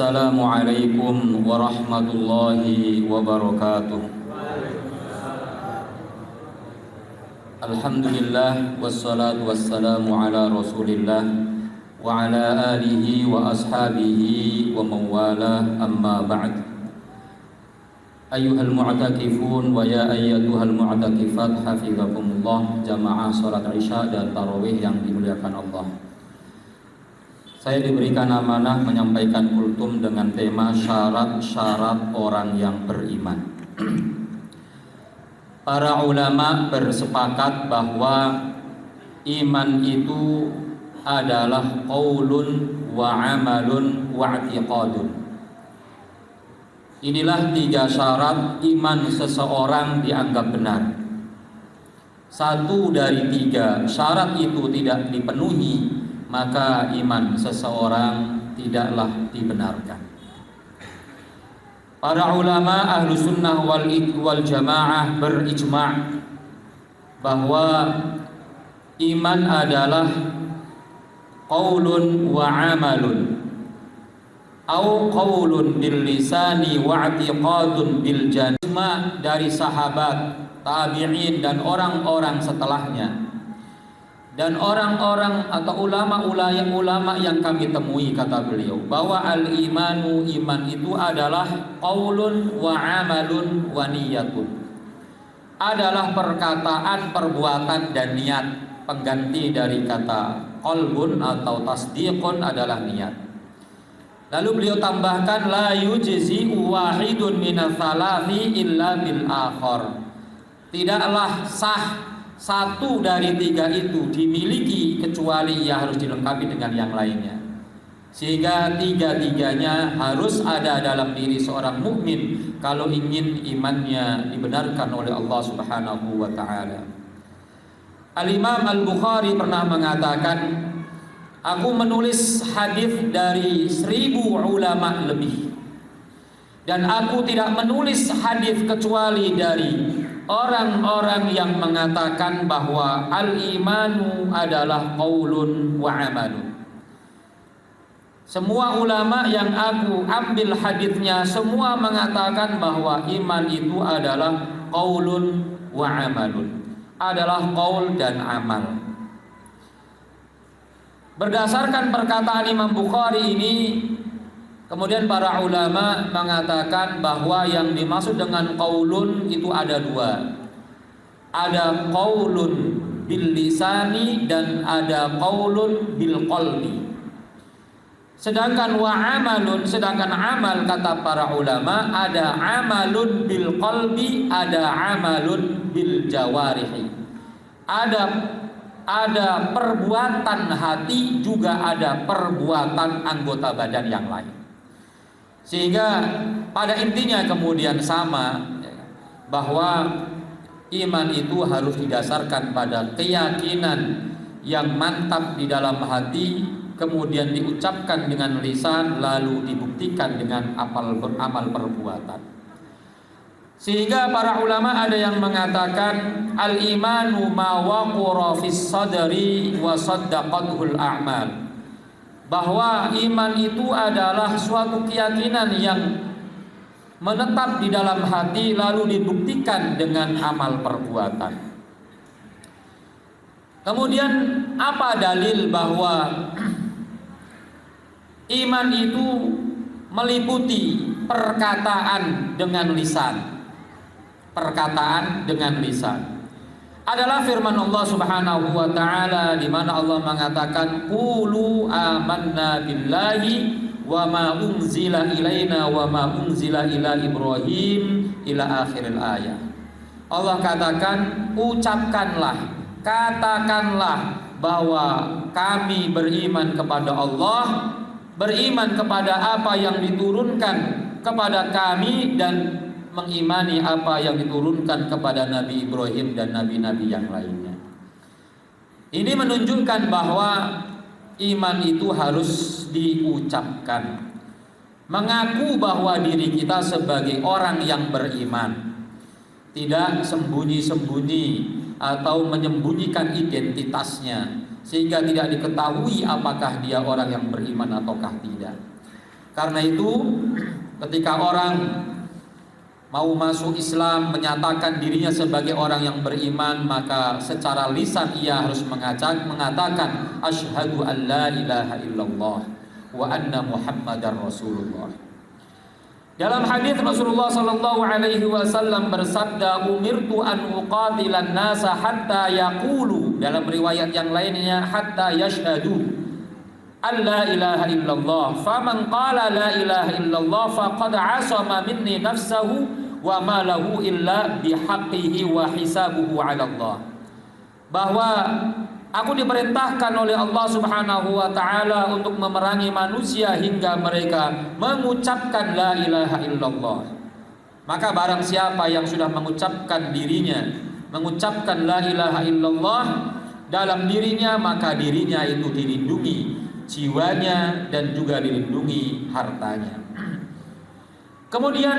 Assalamualaikum warahmatullahi wabarakatuh. Alhamdulillah wassalatu wassalamu ala Rasulillah wa ala alihi wa ashabihi wa mawala, amma ba'd. Ayyuhal mu'takifun wa ya ayyatuhal mu'takifat, hafizakumullah, jamaah salat Isya dan tarawih yang dimuliakan Allah. Saya diberikan amanah menyampaikan kultum dengan tema syarat-syarat orang yang beriman. Para ulama bersepakat bahwa iman itu adalah qaulun wa amalun wa i'tiqadun. Inilah 3 syarat iman seseorang dianggap benar. 1 dari 3 syarat itu tidak dipenuhi, maka iman seseorang tidaklah dibenarkan. Para ulama ahlu sunnah wal jamaah berijma' bahwa iman adalah qaulun wa amalun, au qaulun bil lisani wa i'tiqadun bil janah, dari sahabat, tabi'in dan orang-orang setelahnya, dan orang-orang atau ulama yang kami temui, kata beliau, bahwa al-imanu, iman itu adalah qaulun wa amalun wa niyatun, adalah perkataan, perbuatan dan niat. Pengganti dari kata qalbun atau tasdiqun adalah niat. Lalu beliau tambahkan, la yujzi'u wahidun minats salafi illa bil akhar. Tidaklah sah 1 dari 3 itu dimiliki kecuali ia harus dilengkapi dengan yang lainnya. Sehingga 3-3-nya harus ada dalam diri seorang mukmin kalau ingin imannya dibenarkan oleh Allah Subhanahu wa taala. Al-Imam Al-Bukhari pernah mengatakan, aku menulis hadis dari 1000 ulama lebih, dan aku tidak menulis hadis kecuali dari orang-orang yang mengatakan bahwa al-imanu adalah qaulun wa amalun. Semua ulama yang aku ambil hadisnya semua mengatakan bahwa iman itu adalah qaulun wa amalun, adalah qaul dan amal. Berdasarkan perkataan Imam Bukhari ini, kemudian para ulama mengatakan bahwa yang dimaksud dengan qaulun itu ada 2. Ada qaulun bil lisani dan ada qaulun bil qalbi. Sedangkan wa amalun, sedangkan amal kata para ulama ada amalun bil qalbi, ada amalun bil jawarihi. Ada perbuatan hati, juga ada perbuatan anggota badan yang lain. Sehingga pada intinya kemudian sama, bahwa iman itu harus didasarkan pada keyakinan yang mantap di dalam hati, kemudian diucapkan dengan lisan, lalu dibuktikan dengan amal perbuatan. Sehingga para ulama ada yang mengatakan al-imanu ma waqara fis sadri wa saddaqathul a'mal, bahwa iman itu adalah suatu keyakinan yang menetap di dalam hati lalu dibuktikan dengan amal perbuatan. Kemudian apa dalil bahwa iman itu meliputi perkataan dengan lisan? Perkataan dengan lisan adalah firman Allah Subhanahu wa taala, di mana Allah mengatakan qulu amanna billahi wa ma unzila ilaina wa ma unzila ila Ibrahim ila akhiril ayat. Allah katakan, ucapkanlah, katakanlah bahwa kami beriman kepada Allah, beriman kepada apa yang diturunkan kepada kami, dan mengimani apa yang diturunkan kepada Nabi Ibrahim dan nabi-nabi yang lainnya. Ini menunjukkan bahwa iman itu harus diucapkan. Mengaku bahwa diri kita sebagai orang yang beriman, tidak sembunyi-sembunyi atau menyembunyikan identitasnya sehingga tidak diketahui apakah dia orang yang beriman ataukah tidak. Karena itu ketika orang mau masuk Islam, menyatakan dirinya sebagai orang yang beriman, maka secara lisan ia harus mengatakan asyhadu an la ilaha illallah wa anna muhammadar rasulullah. Dalam hadis Rasulullah sallallahu alaihi wasallam bersabda, umirtu an uqatilan nasa hatta yaqulu, dalam riwayat yang lainnya hatta yashhadu an la ilaha illallah, faman qala la ilaha illallah faqad asama minni nafsahu wa ma lahu illa bihaqqihi wa hisabuhu 'ala Allah. Bahwa aku diperintahkan oleh Allah Subhanahu wa taala untuk memerangi manusia hingga mereka mengucapkan la ilaha illallah. Maka barang siapa yang sudah mengucapkan la ilaha illallah dalam dirinya, maka dirinya itu dilindungi jiwanya dan juga dilindungi hartanya. Kemudian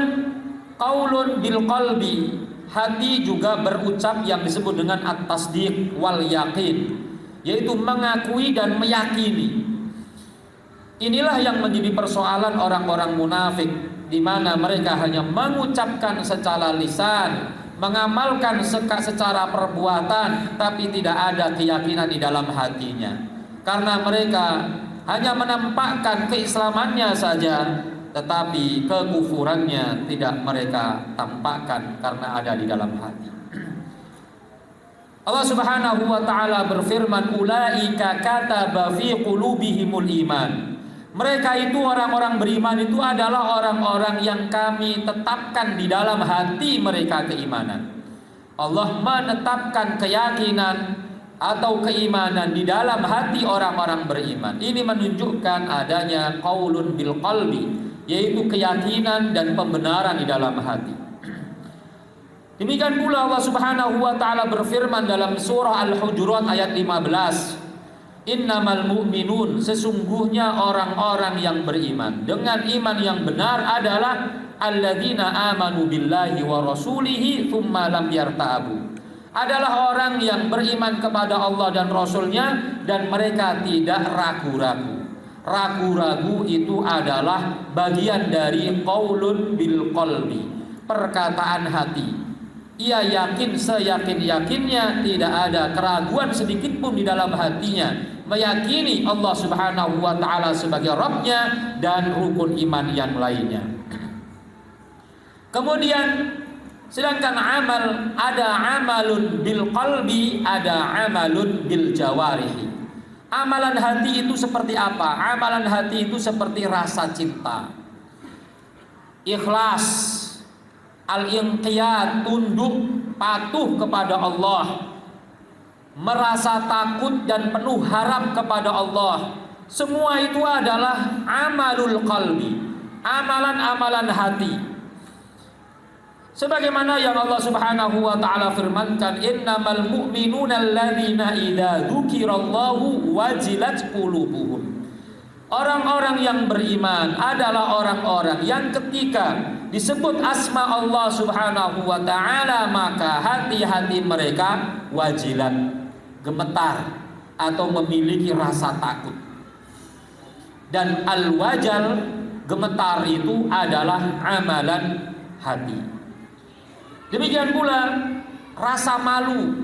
qaulun bil qalbi, hati juga berucap yang disebut dengan at-tasdiq wal yaqin, yaitu mengakui dan meyakini. Inilah yang menjadi persoalan orang-orang munafik, di mana mereka hanya mengucapkan secara lisan, mengamalkan secara perbuatan, tapi tidak ada keyakinan di dalam hatinya. Karena mereka hanya menampakkan keislamannya saja, tetapi kekufurannya tidak mereka tampakkan karena ada di dalam hati. Allah Subhanahu wa taala berfirman, ulaika kataba fi qulubihimul iman. Mereka itu orang-orang beriman itu adalah orang-orang yang kami tetapkan di dalam hati mereka keimanan. Allah menetapkan keyakinan atau keimanan di dalam hati orang-orang beriman. Ini menunjukkan adanya qaulun bil qalbi, yaitu keyakinan dan pembenaran di dalam hati. Demikian pula Allah Subhanahu wa taala berfirman dalam surah Al-Hujurat ayat 15, innamal mu'minun, sesungguhnya orang-orang yang beriman dengan iman yang benar adalah alladzina amanu billahi wa rasulihi tsumma lam yartabu, adalah orang yang beriman kepada Allah dan Rasulnya dan mereka tidak ragu-ragu. Ragu-ragu itu adalah bagian dari qaulun bil qalbi, perkataan hati. Ia yakin seyakin-yakinnya, tidak ada keraguan sedikit pun di dalam hatinya, meyakini Allah Subhanahu wa taala sebagai Rabbnya dan rukun iman yang lainnya. Kemudian sedangkan amal, ada amalun bil qalbi, ada amalun bil jawarihi. Amalan hati itu seperti apa? Amalan hati itu seperti rasa cinta, ikhlas, al-inqiyad, tunduk, patuh kepada Allah, merasa takut dan penuh harap kepada Allah. Semua itu adalah amalul qalbi, amalan-amalan hati. Sebagaimana yang Allah Subhanahu wa taala firmankan, innamal mu'minuna alladzina idza dzukirallahu wajilat qulubuhum. Orang-orang yang beriman adalah orang-orang yang ketika disebut asma Allah Subhanahu wa taala, maka hati-hati mereka wajilat, gemetar atau memiliki rasa takut. Dan al-wajal, gemetar itu adalah amalan hati. Demikian pula rasa malu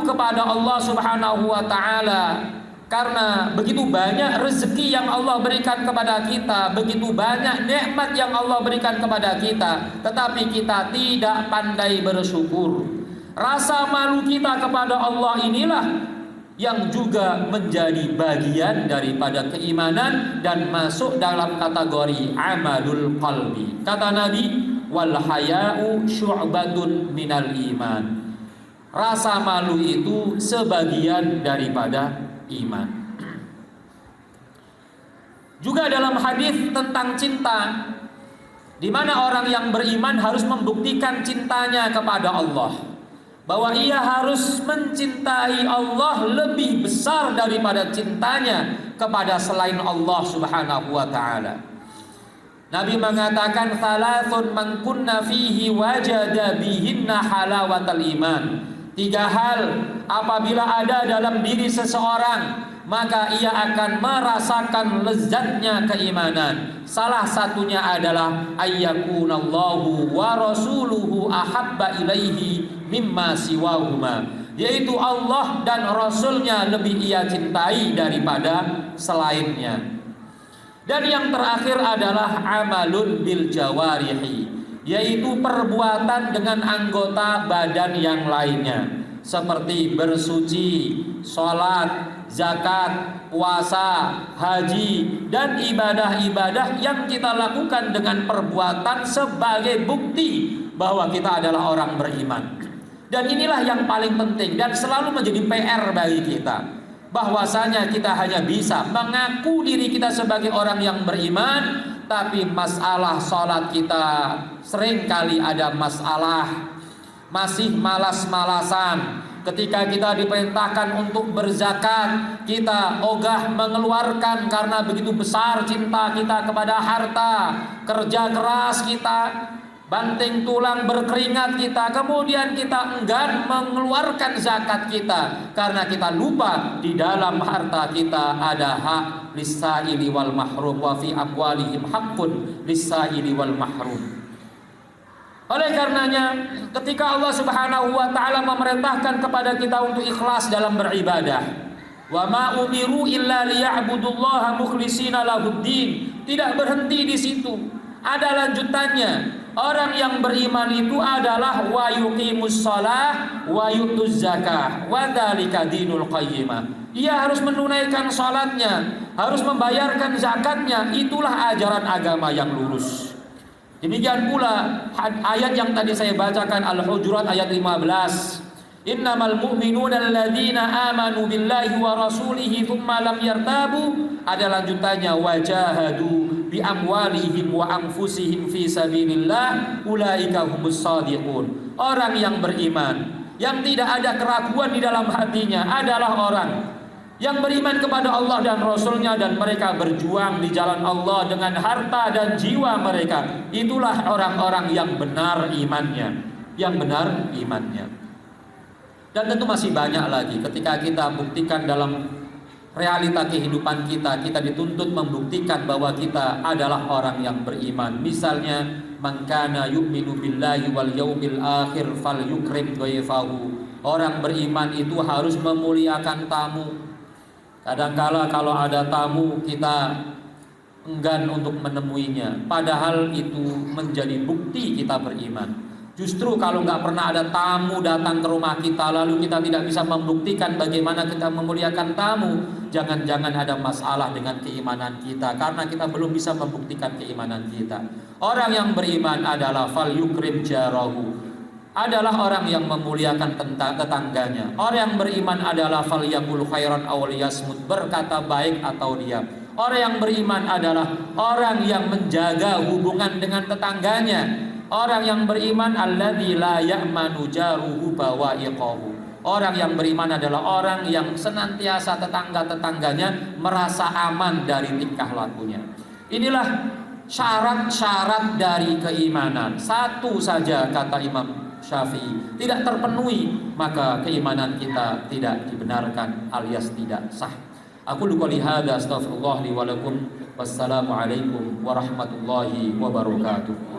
kepada Allah Subhanahu wa taala, karena begitu banyak rezeki yang Allah berikan kepada kita, begitu banyak nikmat yang Allah berikan kepada kita, tetapi kita tidak pandai bersyukur. Rasa malu kita kepada Allah inilah yang juga menjadi bagian daripada keimanan dan masuk dalam kategori amalul qalbi. Kata Nabi, wal haya'u syu'batun minal iman. Rasa malu itu sebagian daripada iman. Juga dalam hadis tentang cinta, di mana orang yang beriman harus membuktikan cintanya kepada Allah, bahwa ia harus mencintai Allah lebih besar daripada cintanya kepada selain Allah Subhanahu wa taala. Nabi mengatakan, thalathun man kunna fihi wajada bihinna halawatal iman. Tiga hal apabila ada dalam diri seseorang, maka ia akan merasakan lezatnya keimanan. Salah satunya adalah ayyakunallahu wa rasuluhu ahabba ilaihi mimma siwahuma, yaitu Allah dan Rasulnya lebih ia cintai daripada selainnya. Dan yang terakhir adalah amalun bil jawarihi, yaitu perbuatan dengan anggota badan yang lainnya, seperti bersuci, sholat, zakat, puasa, haji, dan ibadah-ibadah yang kita lakukan dengan perbuatan sebagai bukti bahwa kita adalah orang beriman. Dan inilah yang paling penting dan selalu menjadi PR bagi kita, bahwasanya kita hanya bisa mengaku diri kita sebagai orang yang beriman, tapi masalah sholat kita seringkali ada masalah, masih malas-malasan. Ketika kita diperintahkan untuk berzakat, kita ogah mengeluarkan karena begitu besar cinta kita kepada harta, kerja keras kita, banting tulang berkeringat kita, kemudian kita enggan mengeluarkan zakat kita karena kita lupa di dalam harta kita ada hak lis-sa'ili wal mahrum, wa fi amwalihim haqqun lis-sa'ili wal mahrum. Oleh karenanya, ketika Allah Subhanahu wa taala memerintahkan kepada kita untuk ikhlas dalam beribadah, wa ma umiru illa liya'budullaha mukhlishina lahuddin, tidak berhenti di situ. Ada lanjutannya. Orang yang beriman itu adalah wa yuqimus shalah wa yutuz zakah wa dzalika dinul qayyimah. Ia harus menunaikan salatnya, harus membayarkan zakatnya, itulah ajaran agama yang lurus. Demikian pula ayat yang tadi saya bacakan, Al-Hujurat ayat 15. Innamal mu'minuna alladzina amanu billahi wa rasulihi thumma lam yartabu. Ada lanjutannya, wajahadu bi amwalihim wa anfusihim fi sabilillah ulaika humus shadiqun. Orang yang beriman, yang tidak ada keraguan di dalam hatinya adalah orang yang beriman kepada Allah dan Rasulnya, dan mereka berjuang di jalan Allah dengan harta dan jiwa mereka. Itulah orang-orang yang benar imannya, yang benar imannya. Dan tentu masih banyak lagi. Ketika kita buktikan dalam realita kehidupan kita, kita dituntut membuktikan bahwa kita adalah orang yang beriman. Misalnya, man kana yu'minu billahi wal yaumil akhir falyukrim dhaifahu. Orang beriman itu harus memuliakan tamu. Kadangkala kalau ada tamu kita enggan untuk menemuinya, padahal itu menjadi bukti kita beriman. Justru kalau nggak pernah ada tamu datang ke rumah kita, lalu kita tidak bisa membuktikan bagaimana kita memuliakan tamu, jangan-jangan ada masalah dengan keimanan kita, karena kita belum bisa membuktikan keimanan kita. Orang yang beriman adalah fal yukrim jarahu, adalah orang yang memuliakan tetangganya. Orang yang beriman adalah falyaqul khairan aw liyasmut, berkata baik atau diam. Orang yang beriman adalah orang yang menjaga hubungan dengan tetangganya. Orang yang beriman alladzi la ya'manu jaruhu bawa'iqahu. Orang yang beriman adalah orang yang senantiasa tetangga-tetangganya merasa aman dari tingkah lakunya. Inilah syarat-syarat dari keimanan. Satu saja kata Imam Syafi'i tidak terpenuhi, maka keimanan kita tidak dibenarkan alias tidak sah. Aku qouli hadza astaghfirullah li wa lakum. Wassalamu alaikum warahmatullahi wabarakatuh.